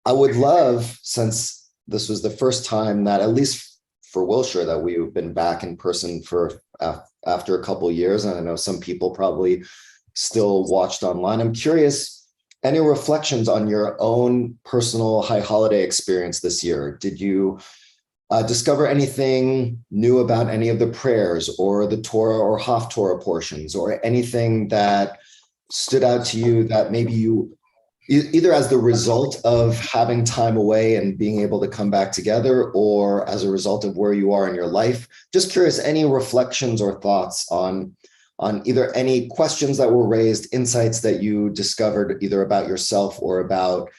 I would love, since this was the first time that, at least for Wilshire, that we've been back in person for after a couple of years, and I know some people probably still watched online. I'm curious, any reflections on your own personal high holiday experience this year? Did you discover anything new about any of the prayers or the Torah or Haftorah portions, or anything that stood out to you that maybe you, either as the result of having time away and being able to come back together, or as a result of where you are in your life? Just curious, any reflections or thoughts on either any questions that were raised, insights that you discovered either about yourself or about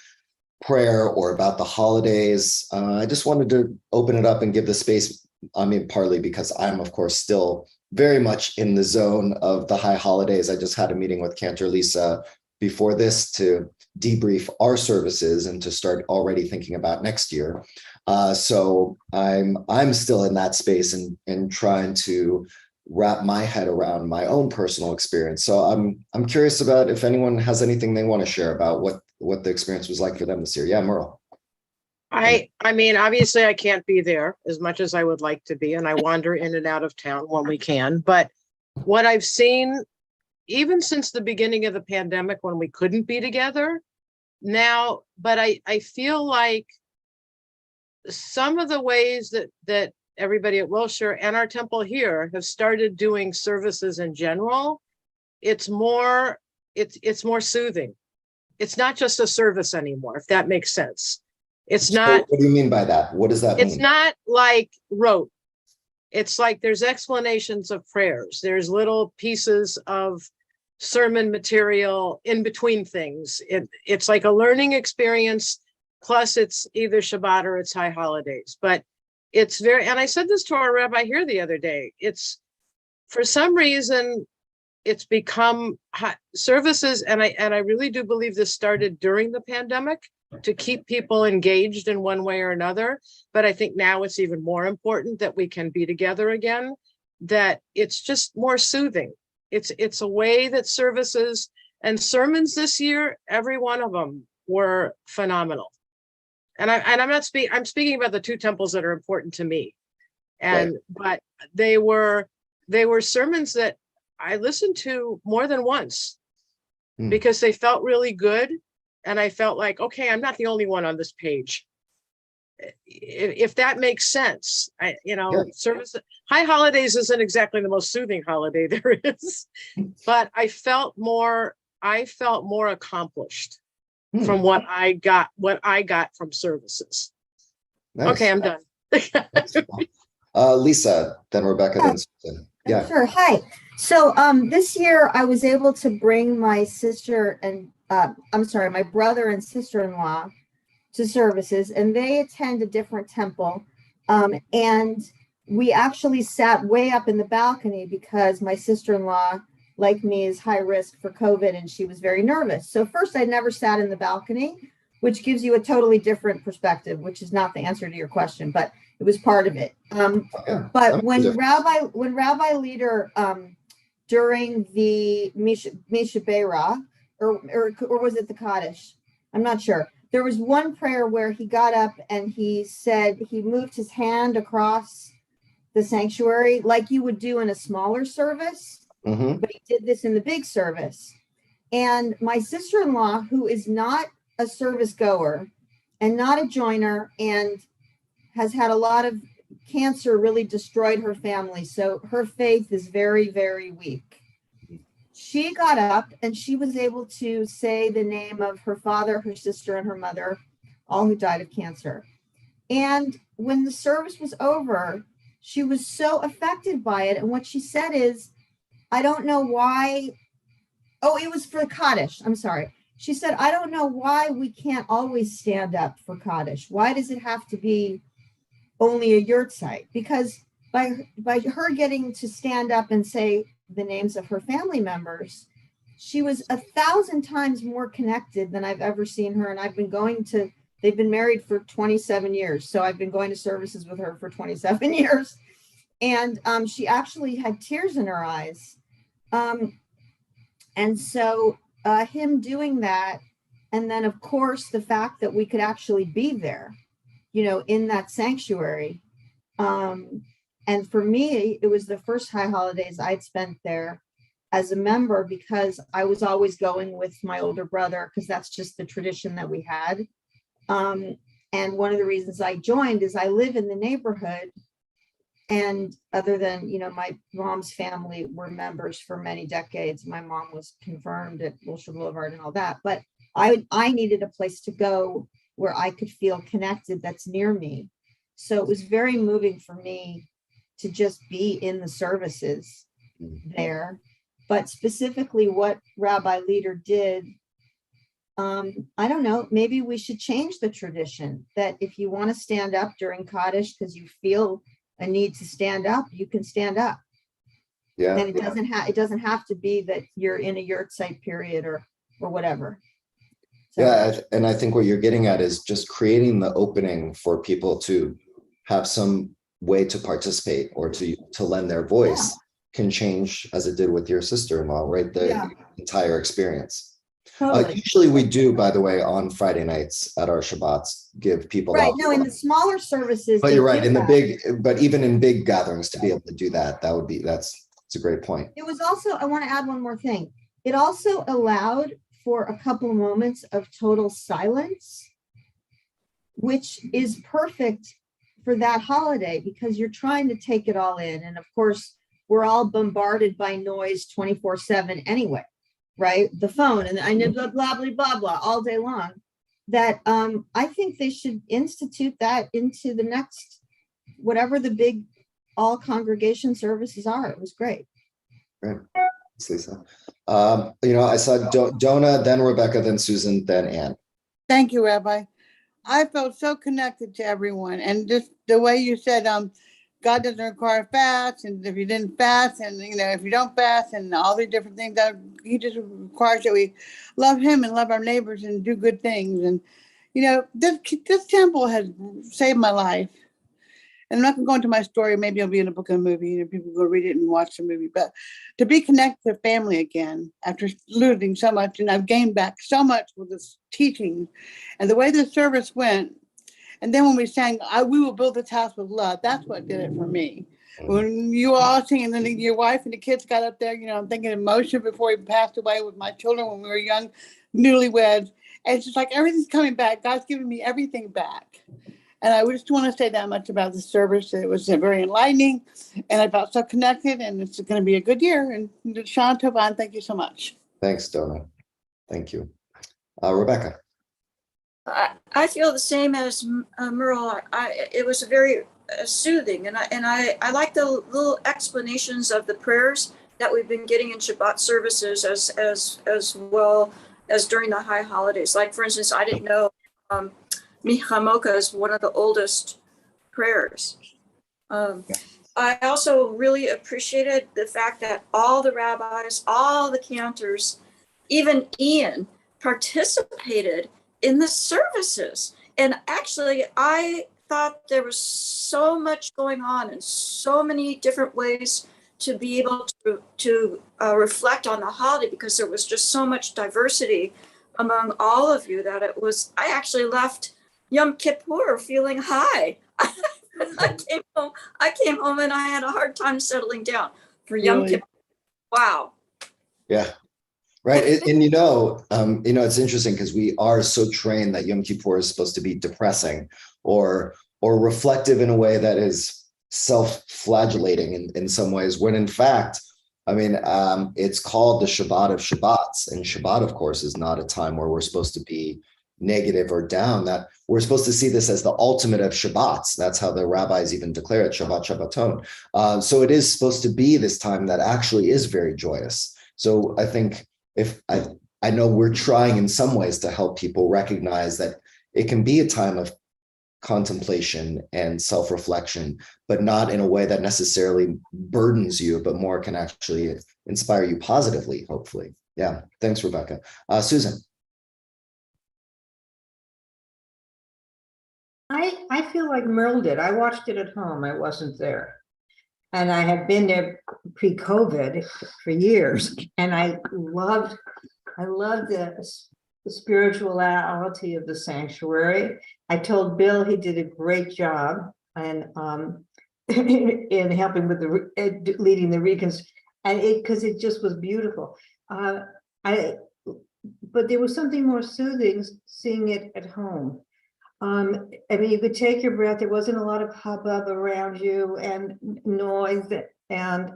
prayer or about the holidays. I just wanted to open it up and give the space. I mean, partly because I'm, of course, still very much in the zone of the high holidays. I just had a meeting with Cantor Lisa before this to debrief our services and to start already thinking about next year. So I'm still in that space and trying to wrap my head around my own personal experience. So I'm curious about if anyone has anything they want to share about what the experience was like for them this year. Yeah, Merle. I mean, obviously I can't be there as much as I would like to be, and I wander in and out of town when we can. But what I've seen, even since the beginning of the pandemic when we couldn't be together now, but I feel like some of the ways that everybody at Wilshire and our temple here have started doing services in general, it's more soothing. It's not just a service anymore, if that makes sense. It's not. What do you mean by that? What does that mean? It's not like rote. It's like there's explanations of prayers. There's little pieces of sermon material in between things. It's like a learning experience, plus it's either Shabbat or it's high holidays. But it's very, and I said this to our rabbi here the other day, it's, for some reason, it's become services, and I really do believe this started during the pandemic to keep people engaged in one way or another. But I think now it's even more important that we can be together again, that it's just more soothing. It's a way that services and sermons this year, every one of them were phenomenal. And I'm speaking about the two temples that are important to me. And right. But they were sermons that I listened to more than once because they felt really good. And I felt like, okay, I'm not the only one on this page. If that makes sense, service, high holidays isn't exactly the most soothing holiday there is, but I felt more accomplished from what I got from services. Nice. Okay, I'm done. Lisa, then Rebecca, then Susan. Yeah. Sure. Hi. So this year I was able to bring my sister and my brother and sister-in-law to services, and they attend a different temple. And we actually sat way up in the balcony because my sister-in-law, like me, is high risk for COVID, and she was very nervous. So first, I'd never sat in the balcony, which gives you a totally different perspective, which is not the answer to your question, but it was part of it. But when Rabbi Leader during the Misha Beira, or was it the Kaddish? I'm not sure. There was one prayer where he got up and he said he moved his hand across the sanctuary like you would do in a smaller service, but he did this in the big service. And my sister-in-law, who is not a service goer and not a joiner and has had a lot of cancer, really destroyed her family. So her faith is very, very weak. She got up and she was able to say the name of her father, her sister, and her mother, all who died of cancer. And when the service was over, she was so affected by it. And what she said is, I don't know why. Oh, it was for Kaddish. I'm sorry. She said, I don't know why we can't always stand up for Kaddish. Why does it have to be only a yurt site? Because by her getting to stand up and say the names of her family members, she was 1,000 times more connected than I've ever seen her. And I've been they've been married for 27 years. So I've been going to services with her for 27 years. And she actually had tears in her eyes. And so him doing that And then, of course, the fact that we could actually be there, in that sanctuary. And for me, it was the first high holidays I'd spent there as a member, because I was always going with my older brother, because that's just the tradition that we had. And one of the reasons I joined is I live in the neighborhood. And other than, my mom's family were members for many decades. My mom was confirmed at Wilshire Boulevard and all that. But I needed a place to go where I could feel connected, that's near me. So it was very moving for me to just be in the services there. But specifically what Rabbi Leader did, I don't know, maybe we should change the tradition that if you want to stand up during Kaddish because you feel a need to stand up, you can stand up. Yeah. And it doesn't have to be that you're in a yurtsite period or whatever. So, Yeah, and I think what you're getting at is just creating the opening for people to have some way to participate or to lend their voice can change, as it did with your sister-in-law, right? The entire experience. totally. Usually we do, by the way, on Friday nights at our Shabbats, give people Right. No, in the smaller services. But they you're right, do in the that. big, but even in big gatherings, to be able to do that, that's a great point. It was also, I want to add one more thing. It also allowed for a couple of moments of total silence, which is perfect for that holiday because you're trying to take it all in. And of course, we're all bombarded by noise 24/7 anyway, right? The phone and I know blah, blah, blah, blah, blah all day long. That I think they should institute that into the next, whatever the big all congregation services are. It was great. Great. Thanks, Lisa. I saw Donna, then Rebecca, then Susan, then Ann. Thank you, Rabbi. I felt so connected to everyone. And just the way you said, God doesn't require fast. And if you didn't fast and, if you don't fast and all the different things, that he just requires that we love him and love our neighbors and do good things. And, this temple has saved my life. And I'm not going to go into my story. Maybe it'll be in a book and a movie. People go read it and watch the movie. But to be connected to family again after losing so much, and I've gained back so much with this teaching and the way the service went. And then when we sang, we will build this house with love. That's what did it for me. When you all sing, and then your wife and the kids got up there, I'm thinking of Moshe before he passed away with my children when we were young, newlyweds. And it's just like everything's coming back. God's giving me everything back. And I just want to say that much about the service. It was very enlightening, and I felt so connected, and it's going to be a good year. And Sean Tovan, thank you so much. Thanks, Donna. Thank you. Rebecca. I feel the same as Merle. It was very soothing, and I like the little explanations of the prayers that we've been getting in Shabbat services as well as during the high holidays. Like, for instance, I didn't know Michamoka is one of the oldest prayers. I also really appreciated the fact that all the rabbis, all the cantors, even Ian participated in the services. And actually, I thought there was so much going on and so many different ways to be able to reflect on the holiday, because there was just so much diversity among all of you that I actually left Yom Kippur feeling high. I came home and I had a hard time settling down for Yom Kippur. Wow. Yeah. Right. And it's interesting because we are so trained that Yom Kippur is supposed to be depressing or reflective in a way that is self-flagellating in some ways, when in fact, it's called the Shabbat of Shabbats. And Shabbat, of course, is not a time where we're supposed to be negative or down. That we're supposed to see this as the ultimate of Shabbats. That's how the rabbis even declare it, Shabbat Shabbaton. So it is supposed to be this time that actually is very joyous. So I think I know we're trying in some ways to help people recognize that it can be a time of contemplation and self-reflection, but not in a way that necessarily burdens you, but more can actually inspire you positively, hopefully. Yeah. Thanks, Rebecca. Susan. I feel like Merle did. I watched it at home. I wasn't there. And I have been there pre-COVID for years. And I loved the the spirituality of the sanctuary. I told Bill he did a great job and in helping with the leading the reconstruction, and because it just was beautiful. But there was something more soothing seeing it at home. I mean, you could take your breath. There wasn't a lot of hubbub around you and noise and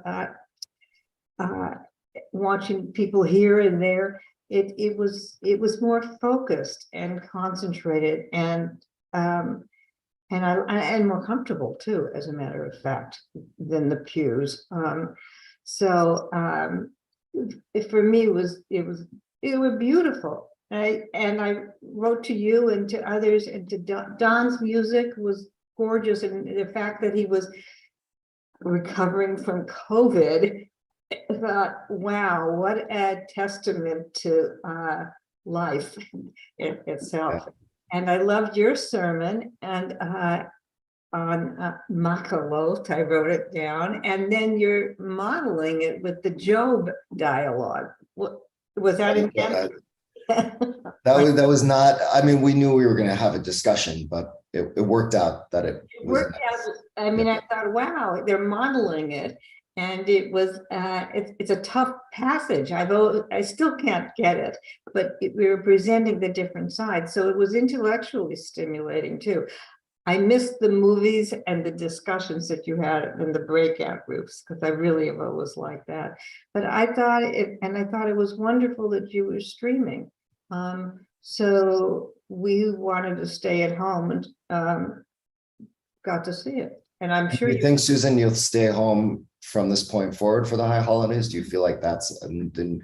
watching people here and there. It was more focused and concentrated and more comfortable too, as a matter of fact, than the pews. So for me, it was beautiful. And I wrote to you and to others, and to Don's music was gorgeous, and the fact that he was recovering from COVID, I thought, wow, what a testament to life itself. And I loved your sermon, and on Makalot, I wrote it down, and then you're modeling it with the Job dialogue. Was that intentional? That was not, I mean, we knew we were going to have a discussion, but it worked out that it worked out. I mean, I thought, wow, they're modeling it. And it was, it's a tough passage. I still can't get it, but we were presenting the different sides. So it was intellectually stimulating too. I missed the movies and the discussions that you had in the breakout groups, because I really have always liked that. But I thought it was wonderful that you were streaming. So we wanted to stay at home and got to see it. And I'm sure you think, Susan, you'll stay home from this point forward for the high holidays? Do you feel like that's the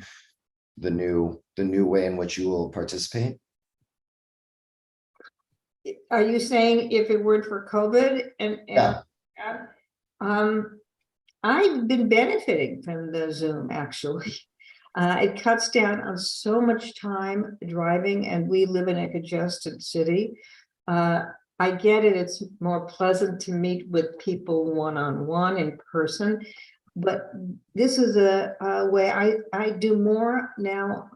new way in which you will participate? Are you saying if it weren't for COVID? Yeah. I've been benefiting from the Zoom, actually. It cuts down on so much time driving, and we live in a congested city. I get it, it's more pleasant to meet with people one-on-one in person, but this is a way I do more now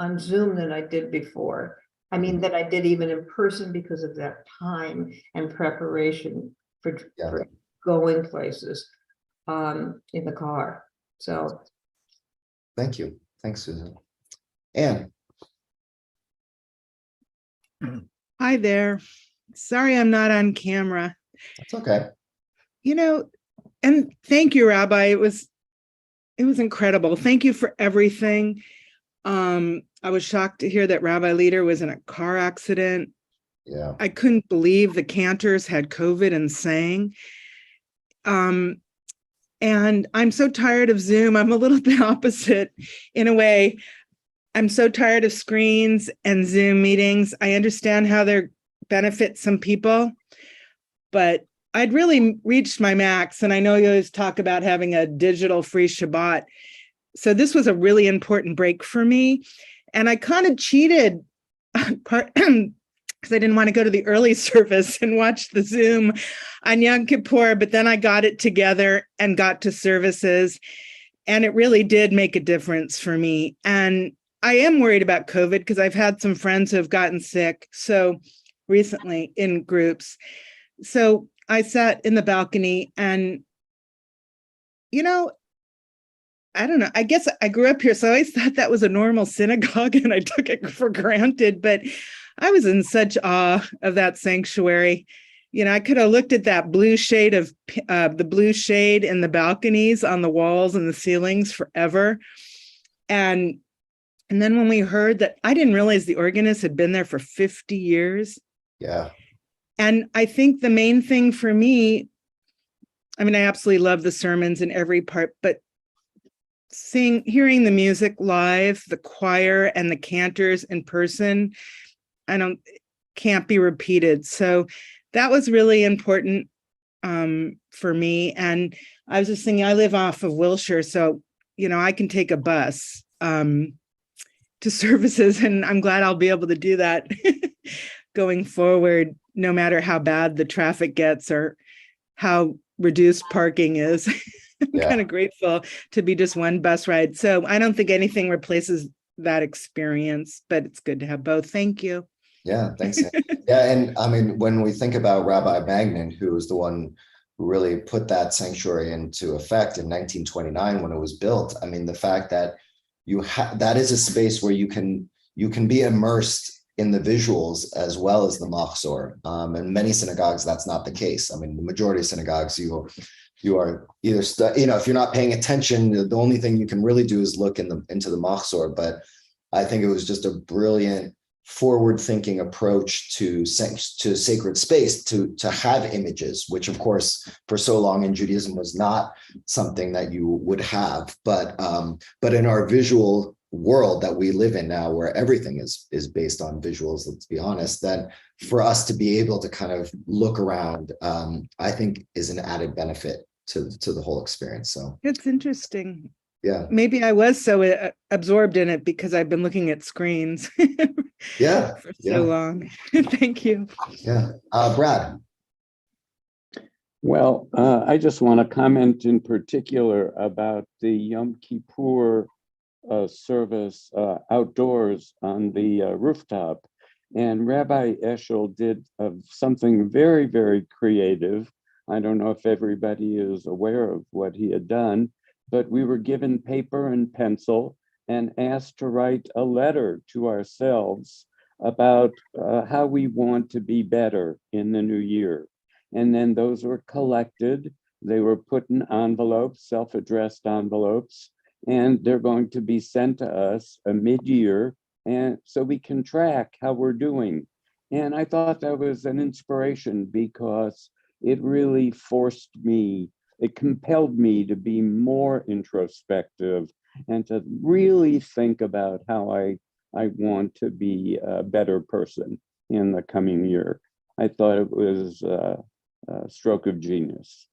on Zoom than I did before. I mean, that I did even in person, because of that time and preparation for going places in the car. So thank you. Thanks, Susan. Anne. Hi there. Sorry I'm not on camera. That's okay. You know, and thank you, Rabbi. It was incredible. Thank you for everything. I was shocked to hear that Rabbi Leader was in a car accident. Yeah. I couldn't believe the cantors had COVID and sang. And I'm so tired of Zoom. I'm a little bit opposite in a way. I'm so tired of screens and Zoom meetings. I understand how they benefit some people, but I'd really reached my max. And I know you always talk about having a digital free Shabbat. So this was a really important break for me. And I kind of cheated because I didn't want to go to the early service and watch the Zoom on Yom Kippur, but then I got it together and got to services, and it really did make a difference for me. And I am worried about COVID because I've had some friends who have gotten sick so recently in groups. So I sat in the balcony and, you know, I don't know. I guess I grew up here, so I always thought that was a normal synagogue and I took it for granted, but I was in such awe of that sanctuary. You know, I could have looked at that blue shade of the blue shade in the balconies on the walls and the ceilings forever. And then when we heard that, I didn't realize the organist had been there for 50 years. Yeah. And I think the main thing for me, I mean, I absolutely love the sermons in every part, but hearing the music live, the choir and the cantors in person, can't be repeated. So that was really important for me. And I was just thinking, I live off of Wilshire, so, you know, I can take a bus to services, and I'm glad I'll be able to do that going forward, no matter how bad the traffic gets or how reduced parking is. I'm kind of grateful to be just one bus ride. So I don't think anything replaces that experience, but it's good to have both. Thank you. Yeah, thanks. Yeah, and I mean, when we think about Rabbi Magnin, who was the one who really put that sanctuary into effect in 1929 when it was built, I mean, the fact that that is a space where you can be immersed in the visuals as well as the machzor. In many synagogues, that's not the case. I mean, the majority of synagogues, you are either, if you're not paying attention, the only thing you can really do is look into the machzor. But I think it was just a brilliant, forward-thinking approach to sacred space to have images, which of course for so long in Judaism was not something that you would have. But in our visual world that we live in now, where everything is based on visuals, let's be honest, then for us to be able to kind of look around, I think is an added benefit to the whole experience. So It's interesting. yeah, Maybe I was so absorbed in it because I've been looking at screens yeah, for so long. Thank you. yeah. Brad. Well, I just want to comment in particular about the Yom Kippur service outdoors on the rooftop. And Rabbi Eshel did something very, very creative. I don't know if everybody is aware of what he had done, but we were given paper and pencil and asked to write a letter to ourselves about how we want to be better in the new year. And then those were collected. They were put in envelopes, self-addressed envelopes, and they're going to be sent to us mid-year, and so we can track how we're doing. And I thought that was an inspiration because it really it compelled me to be more introspective and to really think about how I want to be a better person in the coming year. I thought it was a stroke of genius.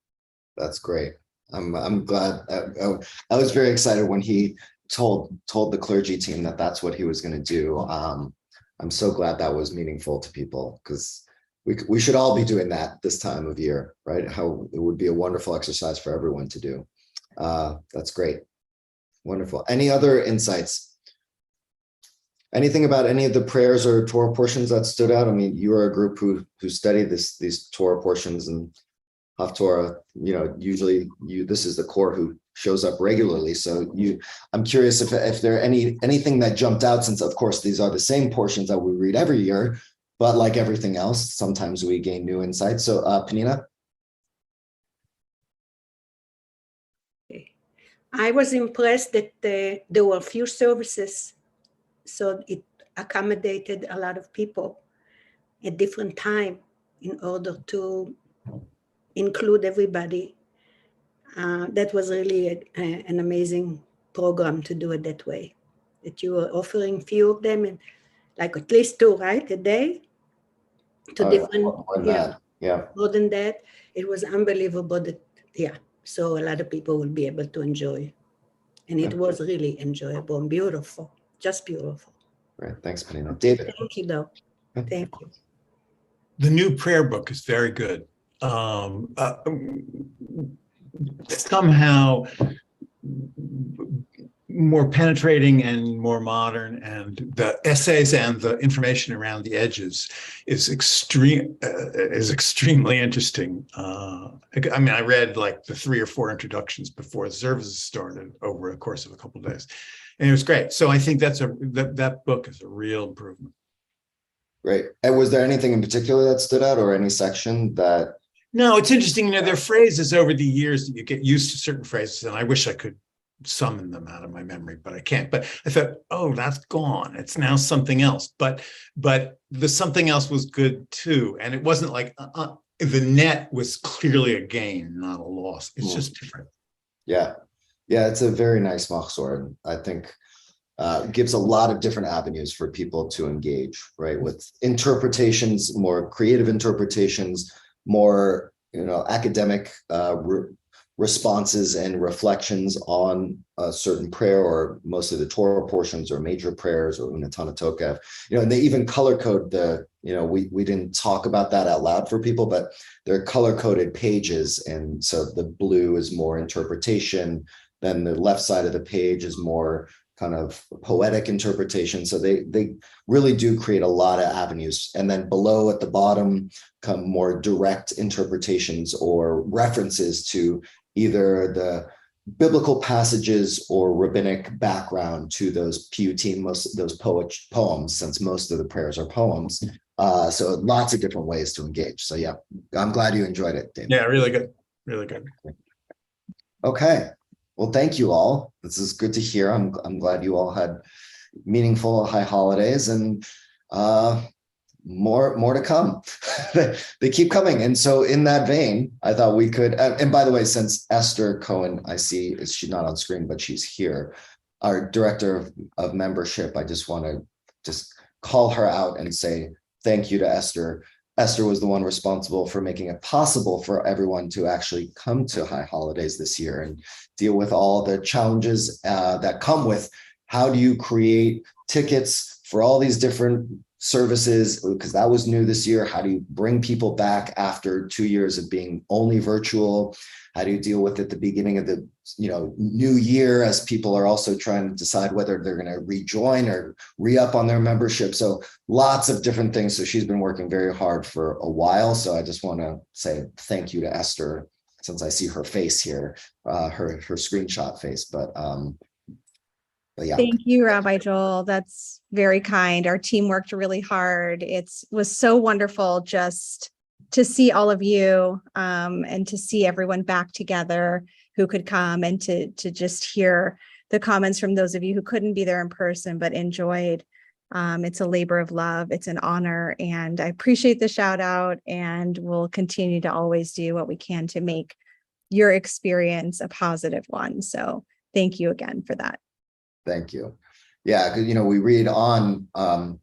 That's great. I'm glad. I was very excited when he told the clergy team that that's what he was going to do. I'm so glad that was meaningful to people, because we should all be doing that this time of year, right? How it would be a wonderful exercise for everyone to do. That's great. Wonderful. Any other insights? Anything about any of the prayers or Torah portions that stood out? I mean, you are a group who studied these Torah portions and Haftorah, usually this is the core who shows up regularly. So I'm curious if there anything that jumped out, since of course these are the same portions that we read every year, but like everything else, sometimes we gain new insights. So Penina? I was impressed that there were few services, so it accommodated a lot of people at different time in order to include everybody. That was really an amazing program to do it that way, that you were offering few of them, and like at least 2, right, a day to different, more than that. Yeah. More than that. It was unbelievable so a lot of people will be able to enjoy, and it was really enjoyable and beautiful, just beautiful. Right. Thanks, Penina. David. Thank you, though. Thank you. The new prayer book is very good. Somehow more penetrating and more modern, and the essays and the information around the edges is extremely interesting. I mean, I read like the 3 or 4 introductions before the services started over the course of a couple of days, and it was great. So I think that book is a real improvement. Great. And was there anything in particular that stood out, or any section that? No, it's interesting. There are phrases over the years that you get used to certain phrases, and I wish I could summon them out of my memory, but I can't. But I thought, oh, that's gone. It's now something else. But the something else was good too, and it wasn't like the net was clearly a gain, not a loss. It's just different. Yeah, it's a very nice machzor. I think gives a lot of different avenues for people to engage, right? With interpretations, more creative interpretations, more academic responses and reflections on a certain prayer, or mostly the Torah portions or major prayers or Unatana Tokev. And they even color code we didn't talk about that out loud for people, but they're color coded pages. And so the blue is more interpretation, then the left side of the page is more kind of poetic interpretation. So they really do create a lot of avenues. And then below at the bottom come more direct interpretations or references to either the biblical passages or rabbinic background to those piyutim, most of those poems, since most of the prayers are poems. So lots of different ways to engage. So yeah, I'm glad you enjoyed it, Damon. Yeah, really good. Really good. Okay. Well, thank you all. This is good to hear. I'm glad you all had meaningful high holidays, and more to come. They keep coming. And so in that vein, I thought we could, and by the way, since Esther Cohen, I see, she's not on screen, but she's here, our director of membership, I just want to just call her out and say thank you to Esther. Esther was the one responsible for making it possible for everyone to actually come to High Holidays this year and deal with all the challenges that come with how do you create tickets for all these different services, because that was new this year. How do you bring people back after 2 years of being only virtual? How do you deal with at the beginning of the new year as people are also trying to decide whether they're going to rejoin or re-up on their membership? So lots of different things. So she's been working very hard for a while. So I just want to say thank you to Esther, since I see her face here, her screenshot face. But yeah. Thank you, Rabbi Joel. That's very kind. Our team worked really hard. It was so wonderful just to see all of you and to see everyone back together who could come, and to just hear the comments from those of you who couldn't be there in person but enjoyed. It's a labor of love. It's an honor, and I appreciate the shout out, and we'll continue to always do what we can to make your experience a positive one. So thank you again for that. Thank you. Yeah, because we read on Yom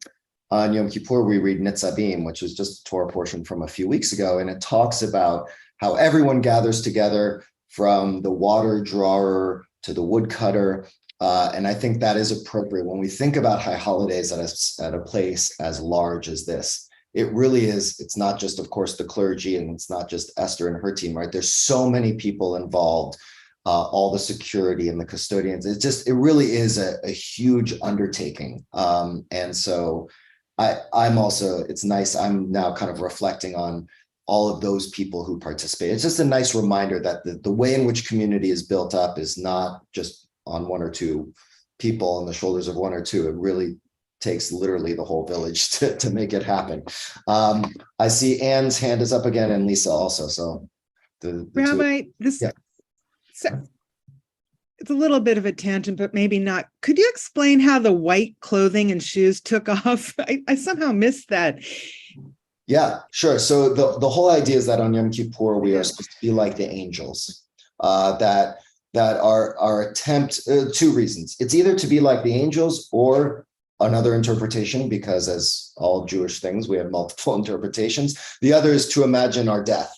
Kippur, we read Nitzavim, which is just a Torah portion from a few weeks ago, and it talks about how everyone gathers together, from the water drawer to the woodcutter, and I think that is appropriate when we think about High Holidays at a place as large as this. It really is. It's not just, of course, the clergy, and it's not just Esther and her team, right? There's so many people involved. All the security and the custodians. It really is a huge undertaking. And so I'm also, it's nice, I'm now kind of reflecting on all of those people who participate. It's just a nice reminder that the way in which community is built up is not just on one or two people, on the shoulders of one or two. It really takes literally the whole village to make it happen. I see Anne's hand is up again, and Lisa also. So the Rabbi, so it's a little bit of a tangent, but maybe not. Could you explain how the white clothing and shoes took off? I somehow missed that. Yeah, sure. So the whole idea is that on Yom Kippur, we are supposed to be like the angels. That our attempt, two reasons. It's either to be like the angels, or another interpretation, because as all Jewish things, we have multiple interpretations. The other is to imagine our death.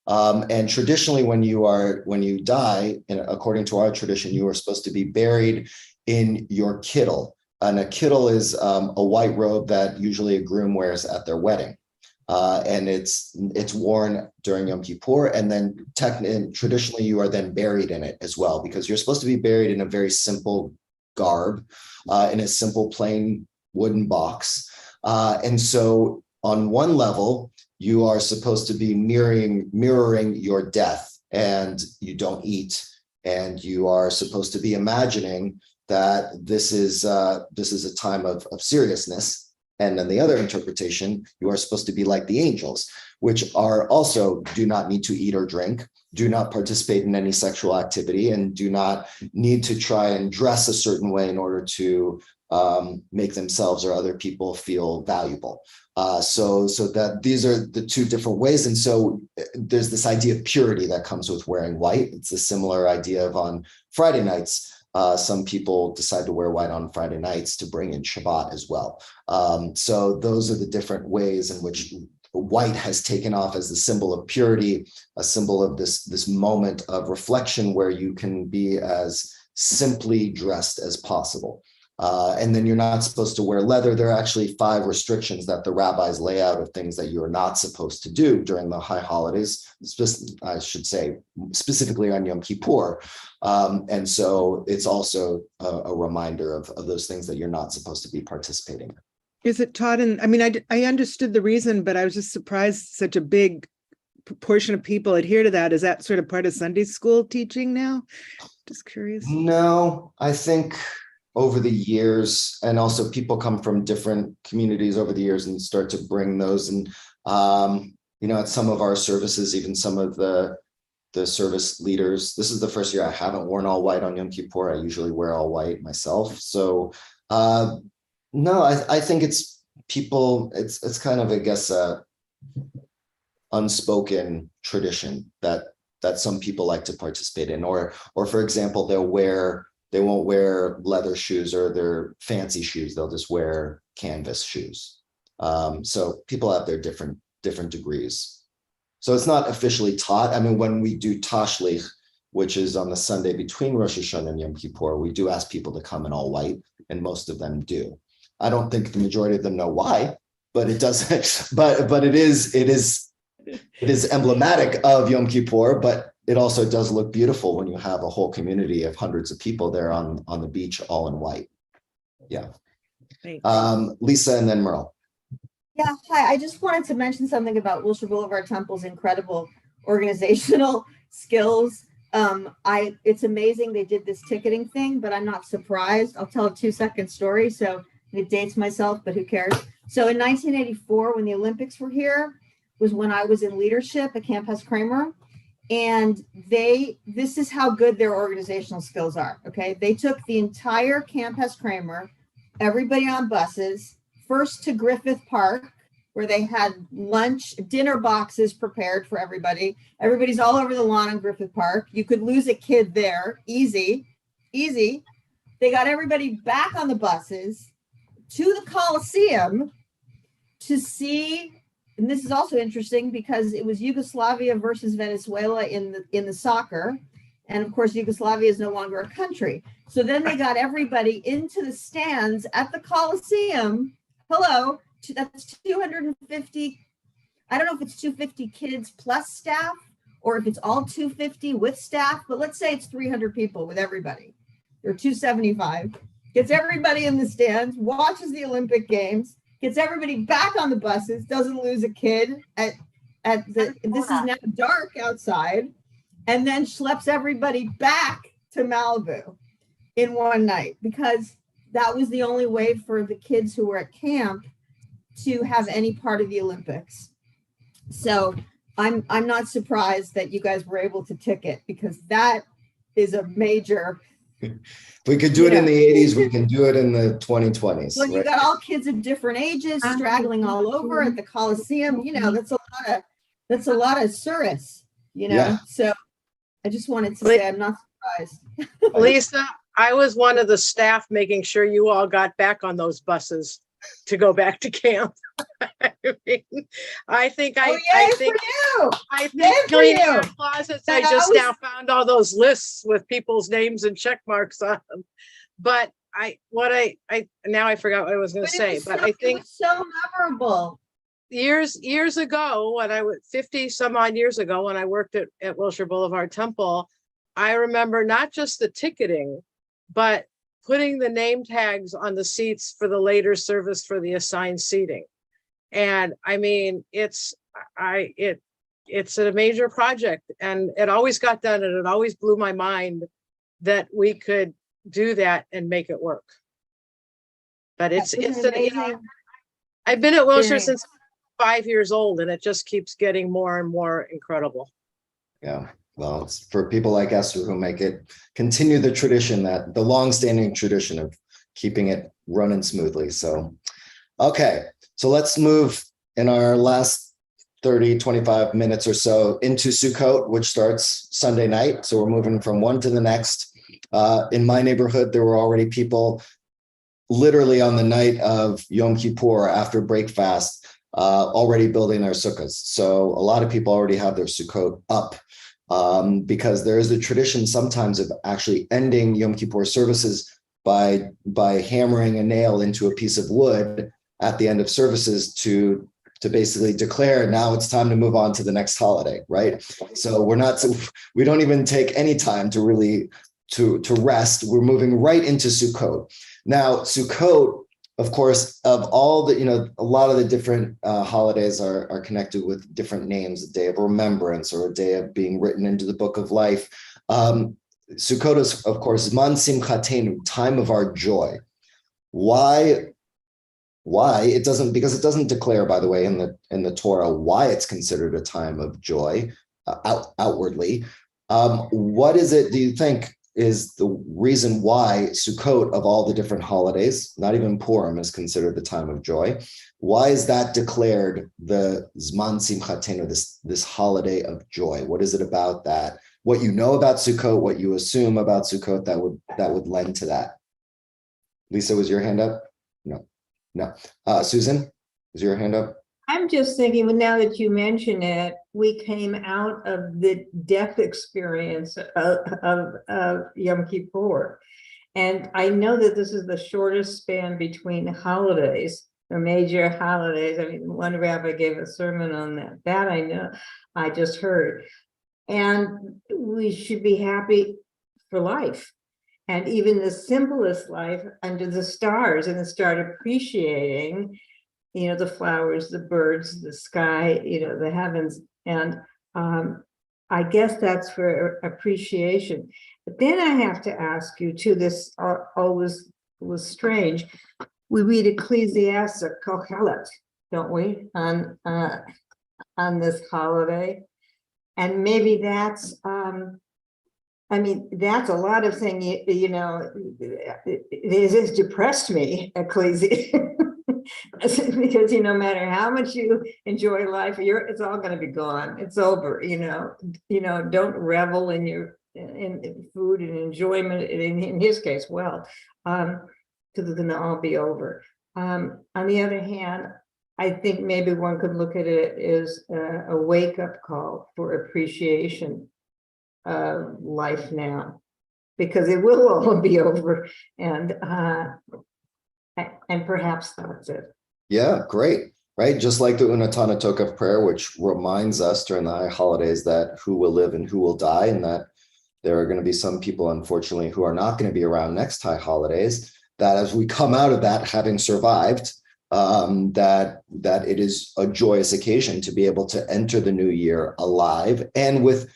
And traditionally, when you die, according to our tradition, you are supposed to be buried in your kittel. And a kittel is a white robe that usually a groom wears at their wedding. And it's worn during Yom Kippur. And then traditionally, you are then buried in it as well, because you're supposed to be buried in a very simple garb, in a simple plain wooden box. And so on one level, you are supposed to be mirroring your death, and you don't eat, and you are supposed to be imagining that this is a time of seriousness. And then the other interpretation, you are supposed to be like the angels, which are also do not need to eat or drink, do not participate in any sexual activity, and do not need to try and dress a certain way in order to make themselves or other people feel valuable. So that these are the two different ways. And so there's this idea of purity that comes with wearing white. It's a similar idea of on Friday nights. Some people decide to wear white on Friday nights to bring in Shabbat as well. So those are the different ways in which white has taken off as the symbol of purity, a symbol of this moment of reflection where you can be as simply dressed as possible. And then you're not supposed to wear leather. There are actually 5 restrictions that the rabbis lay out of things that you're not supposed to do during the high holidays, I should say, specifically on Yom Kippur. And so it's also a reminder of those things that you're not supposed to be participating in. Is it taught in, I mean, I understood the reason, but I was just surprised such a big proportion of people adhere to that. Is that sort of part of Sunday school teaching now? Just curious. No, I think over the years, and also people come from different communities over the years and start to bring those. And, at some of our services, even some of the service leaders, this is the first year I haven't worn all white on Yom Kippur. I usually wear all white myself. So, no, I think it's people, it's kind of, I guess, a unspoken tradition that some people like to participate in, or for example, they won't wear leather shoes or their fancy shoes. They'll just wear canvas shoes. So people have their different degrees. So it's not officially taught. I mean, when we do Tashlich, which is on the Sunday between Rosh Hashanah and Yom Kippur, we do ask people to come in all white, and most of them do. I don't think the majority of them know why, but it does. But it is emblematic of Yom Kippur. But it also does look beautiful when you have a whole community of hundreds of people there on the beach, all in white. Yeah. Lisa and then Merle. Yeah, hi. I just wanted to mention something about Wilshire Boulevard Temple's incredible organizational skills. It's amazing they did this ticketing thing, but I'm not surprised. I'll tell a 2-second story. So it dates myself, but who cares? So in 1984, when the Olympics were here, was when I was in leadership at Camp Hess Kramer. And this is how good their organizational skills are. Okay. They took the entire Camp Hess Kramer, everybody on buses, first to Griffith Park, where they had dinner boxes prepared for everybody. Everybody's all over the lawn in Griffith Park. You could lose a kid there. Easy. They got everybody back on the buses to the Coliseum to see. And this is also interesting because it was Yugoslavia versus Venezuela in the soccer. And of course, Yugoslavia is no longer a country. So then they got everybody into the stands at the Coliseum. Hello, that's 250. I don't know if it's 250 kids plus staff or if it's all 250 with staff, but let's say it's 300 people with everybody. Or 275. Gets everybody in the stands, watches the Olympic Games, gets everybody back on the buses, doesn't lose a kid this is now dark outside, and then schleps everybody back to Malibu in one night, because that was the only way for the kids who were at camp to have any part of the Olympics. So I'm not surprised that you guys were able to ticket, because that is a major. If we could do it in the 80s, we can do it in the 2020s. Well, you got all kids of different ages straggling all over at the Coliseum. That's a lot of service, Yeah. So I just wanted to say I'm not surprised. Lisa, I was one of the staff making sure you all got back on those buses to go back to camp. I think cleaning our closets, I just now found all those lists with people's names and check marks on them. But now I forgot what I was going to say, but I think it was so memorable. Years ago, when I was 50 some odd years ago, when I worked at Wilshire Boulevard Temple, I remember not just the ticketing, but putting the name tags on the seats for the later service for the assigned seating. And I mean, it's a major project, and it always got done, and it always blew my mind that we could do that and make it work. But I've been at Wilshire since 5 years old, and it just keeps getting more and more incredible. Yeah. Well, it's for people like Esther who make it continue the tradition, that the long-standing tradition of keeping it running smoothly. So, okay. So let's move in our last 30, 25 minutes or so into Sukkot, which starts Sunday night. So we're moving from one to the next. In my neighborhood, there were already people literally on the night of Yom Kippur after break fast, already building their sukkahs. So a lot of people already have their Sukkot up. Because there is a tradition sometimes of actually ending Yom Kippur services by hammering a nail into a piece of wood at the end of services to basically declare now it's time to move on to the next holiday, right? So we don't even take any time to really to rest. We're moving right into Sukkot. Now, Sukkot, of course, of all the, a lot of the different holidays are connected with different names, a day of remembrance or a day of being written into the book of life. Sukkot is, of course, Zman Simchatenu, time of our joy. Why it doesn't, because it doesn't declare, by the way, in the Torah why it's considered a time of joy outwardly. What is it, do you think, is the reason why Sukkot, of all the different holidays, not even Purim is considered the time of joy? Why is that declared the Zman Simchatenu, this holiday of joy? What is it about that? What you know about Sukkot, what you assume about Sukkot that would lend to that? Lisa, was your hand up? No. Susan, is your hand up? I'm just thinking, well, now that you mention it, we came out of the death experience of Yom Kippur. And I know that this is the shortest span between holidays, or major holidays. I mean, one rabbi gave a sermon on that. That I know, I just heard. And we should be happy for life. And even the simplest life under the stars, and start appreciating, the flowers, the birds, the sky, the heavens. And I guess that's for appreciation. But then I have to ask you too, this always was strange. We read Ecclesiastes, Kohelet, don't we, on this holiday? And maybe that's, that's a lot of things, it has depressed me, Ecclesiastes. Because no matter how much you enjoy life, it's all going to be gone. It's over. Don't revel in in food and enjoyment. In his case, because it's going to all be over. On the other hand, I think maybe one could look at it as a wake-up call for appreciation of life now, because it will all be over, and perhaps that's it. Yeah, great. Right. Just like the Unatana Tokef prayer, which reminds us during the high holidays that who will live and who will die, and that there are going to be some people, unfortunately, who are not going to be around next high holidays, that as we come out of that, having survived, that it is a joyous occasion to be able to enter the new year alive and with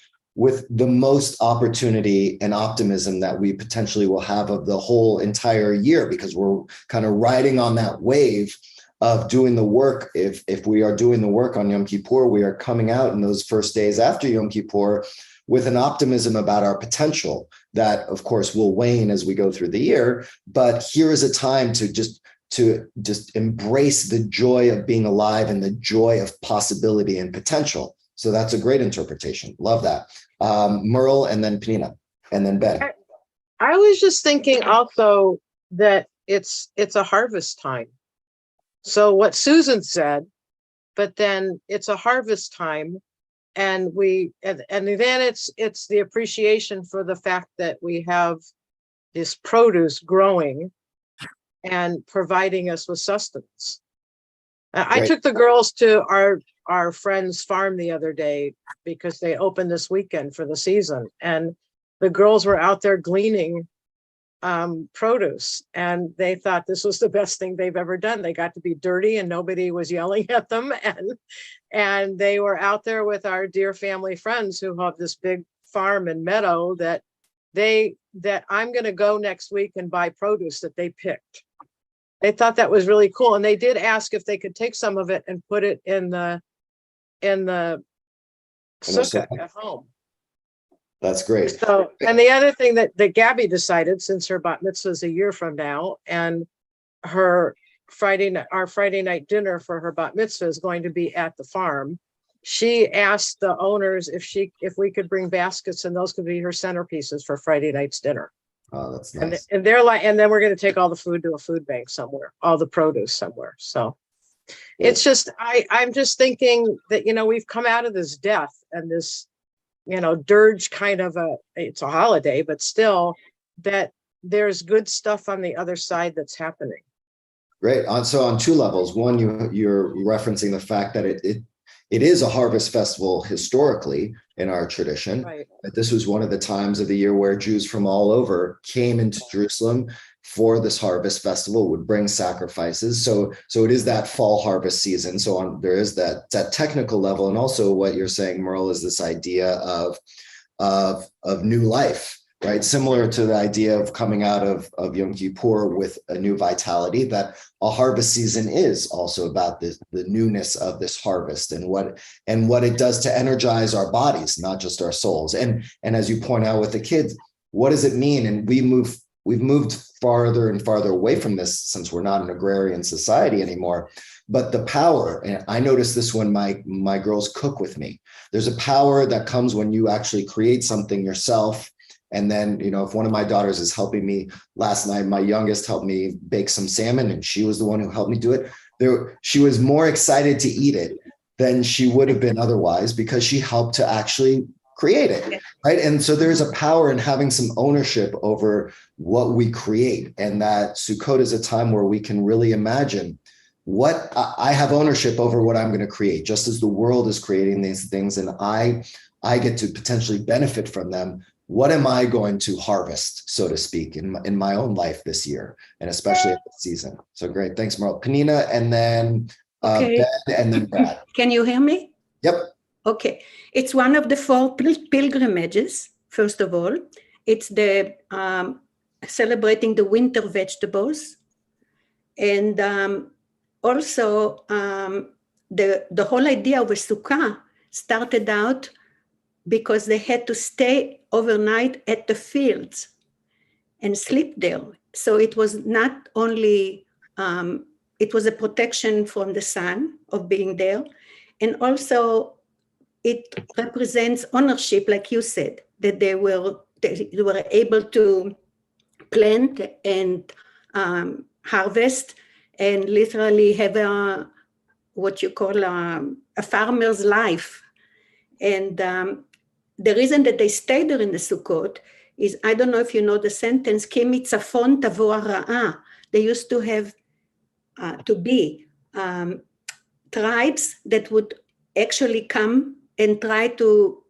the most opportunity and optimism that we potentially will have of the whole entire year, because we're kind of riding on that wave of doing the work. If we are doing the work on Yom Kippur, we are coming out in those first days after Yom Kippur with an optimism about our potential that, of course, will wane as we go through the year. But here is a time to just embrace the joy of being alive and the joy of possibility and potential. So that's a great interpretation. Love that. Merle, and then Penina, and then Ben. I was just thinking also that it's a harvest time. So what Susan said, but then it's a harvest time, and then it's the appreciation for the fact that we have this produce growing and providing us with sustenance. I took the girls to our friend's farm the other day because they opened this weekend for the season, and the girls were out there gleaning produce, and they thought this was the best thing they've ever done. They got to be dirty and nobody was yelling at them, and they were out there with our dear family friends who have this big farm and meadow that I'm going to go next week and buy produce that they picked. They thought that was really cool, and they did ask if they could take some of it and put it in the sukkah at home. That's great. So, and the other thing that Gabby decided, since her bat mitzvah is a year from now, and our Friday night dinner for her bat mitzvah is going to be at the farm, she asked the owners if we could bring baskets, and those could be her centerpieces for Friday night's dinner. Oh, that's nice. And they're like, and then we're going to take all the food to a food bank somewhere, all the produce somewhere. So it's just, I'm just thinking that, we've come out of this death and this, dirge kind of it's a holiday, but still that there's good stuff on the other side that's happening. Great. So on two levels, one, you're referencing the fact that it is a harvest festival historically in our tradition. Right. But this was one of the times of the year where Jews from all over came into Jerusalem for this harvest festival, would bring sacrifices. So it is that fall harvest season. So there is that technical level. And also what you're saying, Merle, is this idea of new life, right? Similar to the idea of coming out of Yom Kippur with a new vitality, that a harvest season is also about the newness of this harvest and what it does to energize our bodies, not just our souls. And as you point out with the kids, what does it mean? And we've moved farther and farther away from this since we're not an agrarian society anymore. But the power, and I notice this when my girls cook with me, there's a power that comes when you actually create something yourself. And then, if one of my daughters is helping me, last night, my youngest helped me bake some salmon, and she was the one who helped me do it. She was more excited to eat it than she would have been otherwise, because she helped to actually create it, right? And so there's a power in having some ownership over what we create, and that Sukkot is a time where we can really imagine what I have ownership over what I'm going to create, just as the world is creating these things, and I get to potentially benefit from them. What am I going to harvest, so to speak, in my own life this year, and especially at this season? So great, thanks, Merle. Penina, and then Okay. Ben, and then Brad. Can you hear me? Yep. Okay. It's one of the 4 pilgrimages, first of all. It's the celebrating the winter vegetables. And also the whole idea of a sukkah started out because they had to stay overnight at the fields and sleep there. So it was not only, it was a protection from the sun of being there. And also it represents ownership, like you said, that they were able to plant and harvest and literally have what you call a farmer's life. And the reason that they stayed there in the Sukkot is, I don't know if you know the sentence, Ki mitzafon tavo hara'a. They used to have to be tribes that would actually come and try to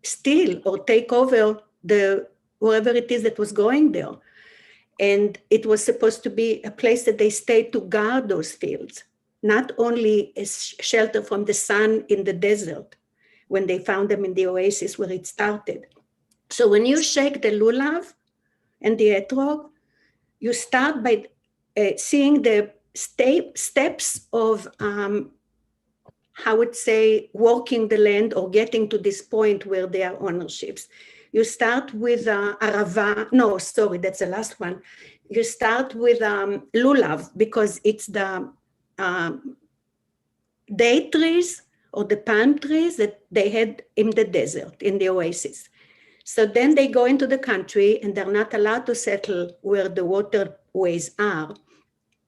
steal or take over wherever it is that was going there. And it was supposed to be a place that they stayed to guard those fields, not only as shelter from the sun in the desert, when they found them in the oasis where it started. So when you shake the lulav and the etrog, you start by seeing the steps of, I would say, walking the land or getting to this point where there are ownerships. You start with arava, no, sorry, that's the last one. You start with lulav, because it's the date trees or the palm trees that they had in the desert, in the oasis. So then they go into the country and they're not allowed to settle where the waterways are.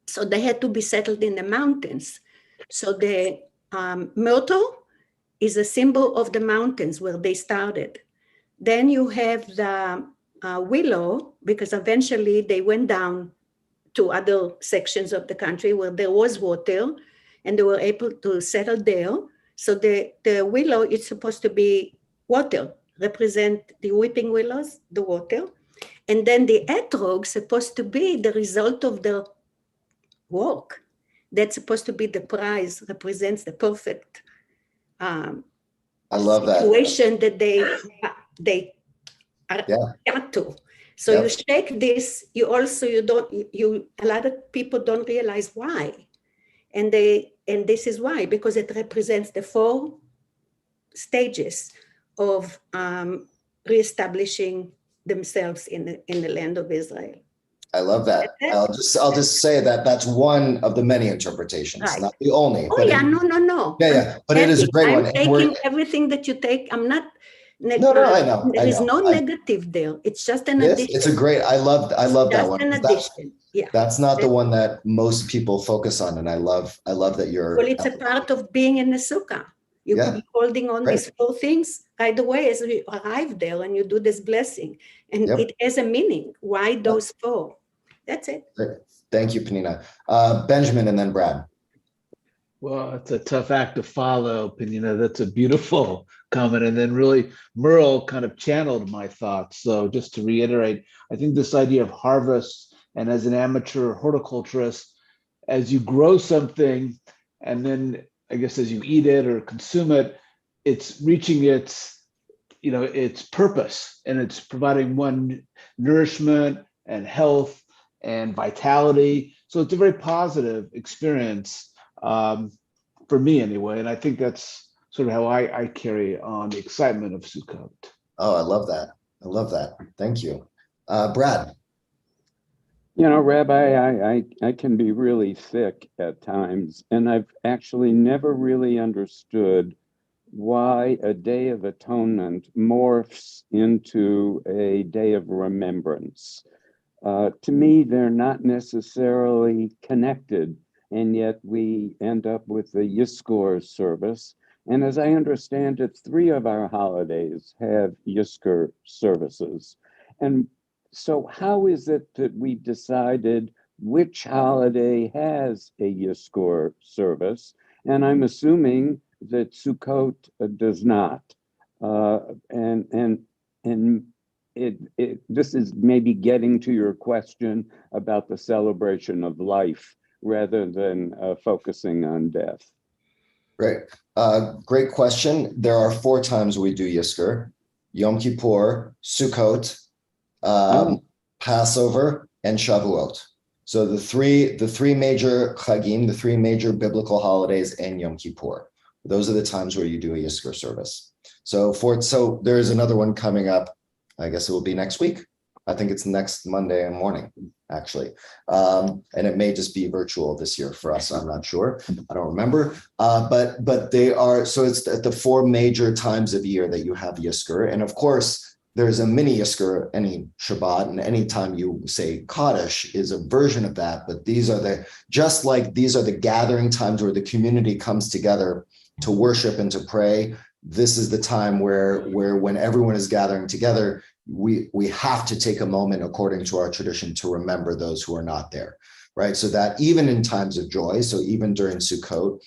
So they had to be settled in the mountains. So the myrtle is a symbol of the mountains where they started. Then you have the willow, because eventually they went down to other sections of the country where there was water and they were able to settle there. So the willow is supposed to be water, represent the weeping willows, the water. And then the etrog supposed to be the result of the work. That's supposed to be the prize, represents the perfect I love that situation that they are got to. So you shake this, a lot of people don't realize why. And this is why, because it represents the 4 stages of reestablishing themselves in the land of Israel. I love that. I'll just say that that's one of the many interpretations, Right. not the only. Oh yeah, no. Yeah, but it is a great one. I'm taking everything that you take. I'm not. No, I know. There is no negative there. It's just an addition. It's a great. I love that one. Just an addition. Yeah. That's not the one that most people focus on, and I love that you're. Well, it's a part of being in the sukkah. You Yeah. could be holding on Right. these four things right away as we arrive there and you do this blessing. And Yep. it has a meaning. Why those four? That's it. Thank you, Penina. Benjamin and then Brad. Well, it's a tough act to follow, Penina. That's a beautiful comment. And then really, Merle kind of channeled my thoughts. So just to reiterate, I think this idea of harvest, and as an amateur horticulturist, as you grow something, and then I guess as you eat it or consume it, it's reaching its, its purpose, and it's providing one nourishment and health and vitality. So it's a very positive experience. For me anyway, and I think that's sort of how I carry on the excitement of Sukkot. Oh, I love that. I love that. Thank you. Brad. Rabbi, I can be really thick at times, and I've actually never really understood why a Day of Atonement morphs into a Day of Remembrance. To me, they're not necessarily connected, and yet we end up with the Yizkor service. And as I understand it, 3 of our holidays have Yizkor services. And so how is it that we decided which holiday has a Yizkor service? And I'm assuming that Sukkot does not. This is maybe getting to your question about the celebration of life rather than focusing on death. Great. Great question. There are 4 times we do Yizkor: Yom Kippur, Sukkot, Passover, and Shavuot. So the three major chagim, the 3 major biblical holidays, and Yom Kippur. Those are the times where you do a Yizkor service. So there's another one coming up. I guess it will be next week. I think it's next Monday morning, actually. And it may just be virtual this year for us. I'm not sure. I don't remember. But they are, so it's at the 4 major times of year that you have Yizkor. And of course, there's a mini Yizkor, any Shabbat, and any time you say Kaddish is a version of that. But these are the gathering times where the community comes together to worship and to pray. This is the time where when everyone is gathering together, we have to take a moment, according to our tradition, to remember those who are not there, right? So that even in times of joy, so even during Sukkot,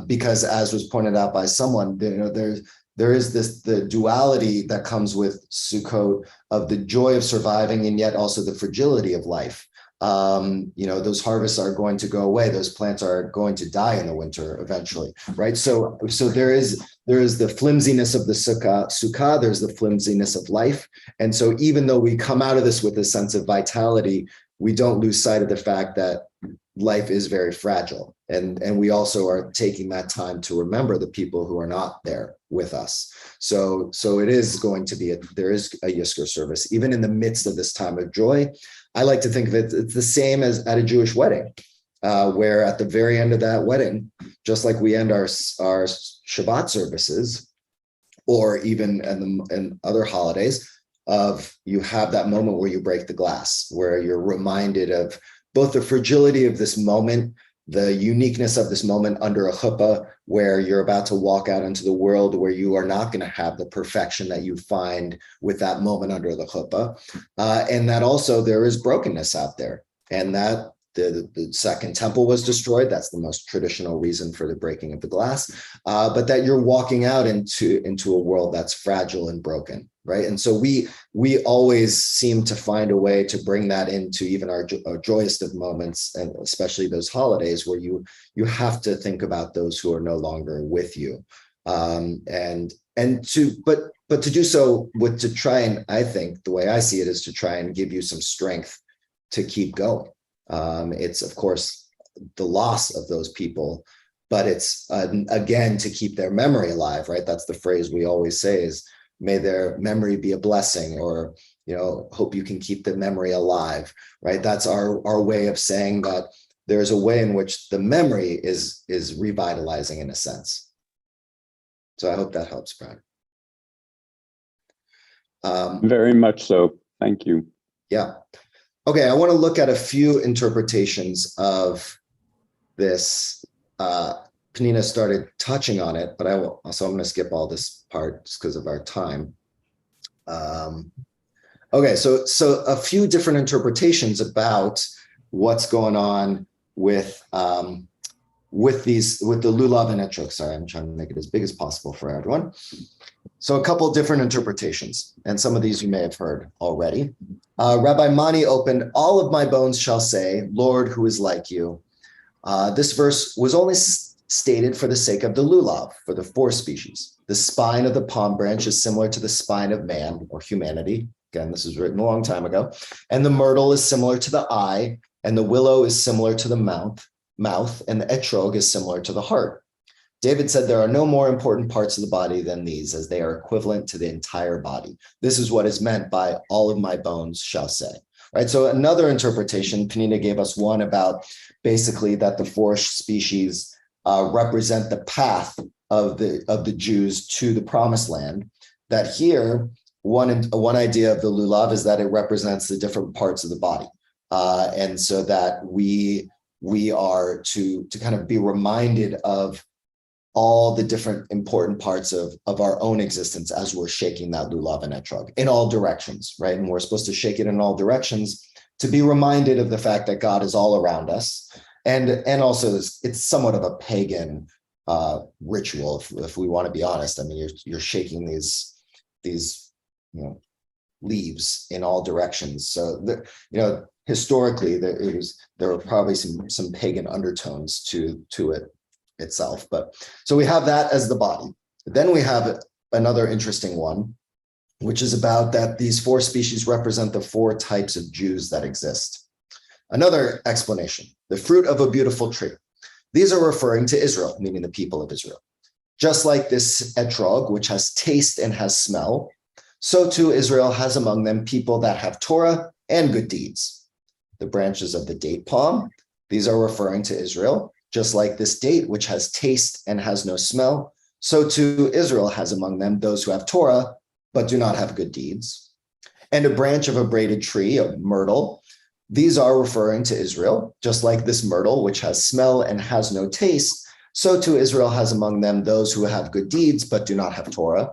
because as was pointed out by someone, there is the duality that comes with Sukkot of the joy of surviving and yet also the fragility of life. Those harvests are going to go away. Those plants are going to die in the winter eventually, right? So there is the flimsiness of the sukkah, there's the flimsiness of life. And so even though we come out of this with a sense of vitality, we don't lose sight of the fact that life is very fragile. And we also are taking that time to remember the people who are not there with us. So it is going to be, there is a Yizkor service, even in the midst of this time of joy. I like to think of it, it's the same as at a Jewish wedding, where at the very end of that wedding, just like we end our Shabbat services, or even in other holidays, you have that moment where you break the glass, where you're reminded of both the fragility of this moment, the uniqueness of this moment under a chuppah, where you're about to walk out into the world where you are not going to have the perfection that you find with that moment under the chuppah. And that also there is brokenness out there, and that the second temple was destroyed. That's the most traditional reason for the breaking of the glass, but that you're walking out into a world that's fragile and broken, right? And so we always seem to find a way to bring that into even our joyous of moments, and especially those holidays where you have to think about those who are no longer with you, but to do so to try and, I think the way I see it is to try and give you some strength to keep going. It's of course the loss of those people, but it's again to keep their memory alive, right? That's the phrase we always say is, may their memory be a blessing, or hope you can keep the memory alive, right? That's our way of saying that there's a way in which the memory is revitalizing in a sense. So I hope that helps, Brad. Very much so. Thank you. Yeah. Okay, I want to look at a few interpretations of this Penina started touching on it, but I'm going to skip all this part just because of our time. Okay, so a few different interpretations about what's going on with the lulav and etrog. Sorry, I'm trying to make it as big as possible for everyone. So a couple different interpretations, and some of these you may have heard already. Rabbi Mani opened, "All of my bones shall say, Lord, who is like you." This verse was only stated for the sake of the lulav, for the 4 species. The spine of the palm branch is similar to the spine of man or humanity. Again, this was written a long time ago. And the myrtle is similar to the eye, and the willow is similar to the mouth, and the etrog is similar to the heart. David said there are no more important parts of the body than these, as they are equivalent to the entire body. This is what is meant by all of my bones shall say. Right. So another interpretation, Penina gave us one about basically that the 4 species represent the path of the Jews to the promised land. That here, one idea of the lulav is that it represents the different parts of the body. And so that we are to kind of be reminded of all the different important parts of our own existence as we're shaking that lulav and etrog in all directions, right? And we're supposed to shake it in all directions to be reminded of the fact that God is all around us. And also it's somewhat of a pagan ritual, if we want to be honest. I mean, you're shaking these leaves in all directions. So historically there were probably some pagan undertones to it itself. But so we have that as the body. Then we have another interesting one, which is about that these 4 species represent the 4 types of Jews that exist. Another explanation, the fruit of a beautiful tree. These are referring to Israel, meaning the people of Israel. Just like this etrog, which has taste and has smell, so too Israel has among them people that have Torah and good deeds. The branches of the date palm, these are referring to Israel. Just like this date, which has taste and has no smell, so too Israel has among them those who have Torah, but do not have good deeds. And a branch of a braided tree, a myrtle, these are referring to Israel. Just like this myrtle, which has smell and has no taste, so too Israel has among them those who have good deeds, but do not have Torah.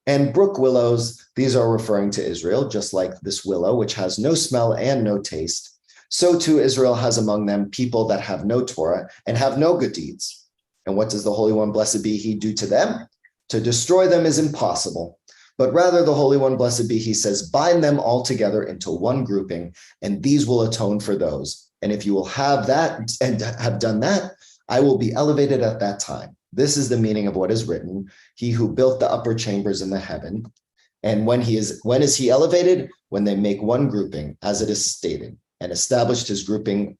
And brook willows, these are referring to Israel, just like this willow, which has no smell and no taste. So too Israel has among them people that have no Torah and have no good deeds. And what does the Holy One, blessed be he, do to them? To destroy them is impossible. But rather the Holy One, blessed be he, says, bind them all together into one grouping, and these will atone for those. And if you will have that and have done that, I will be elevated at that time. This is the meaning of what is written. He who built the upper chambers in the heaven. And when is he elevated? When they make one grouping, as it is stated, and established his grouping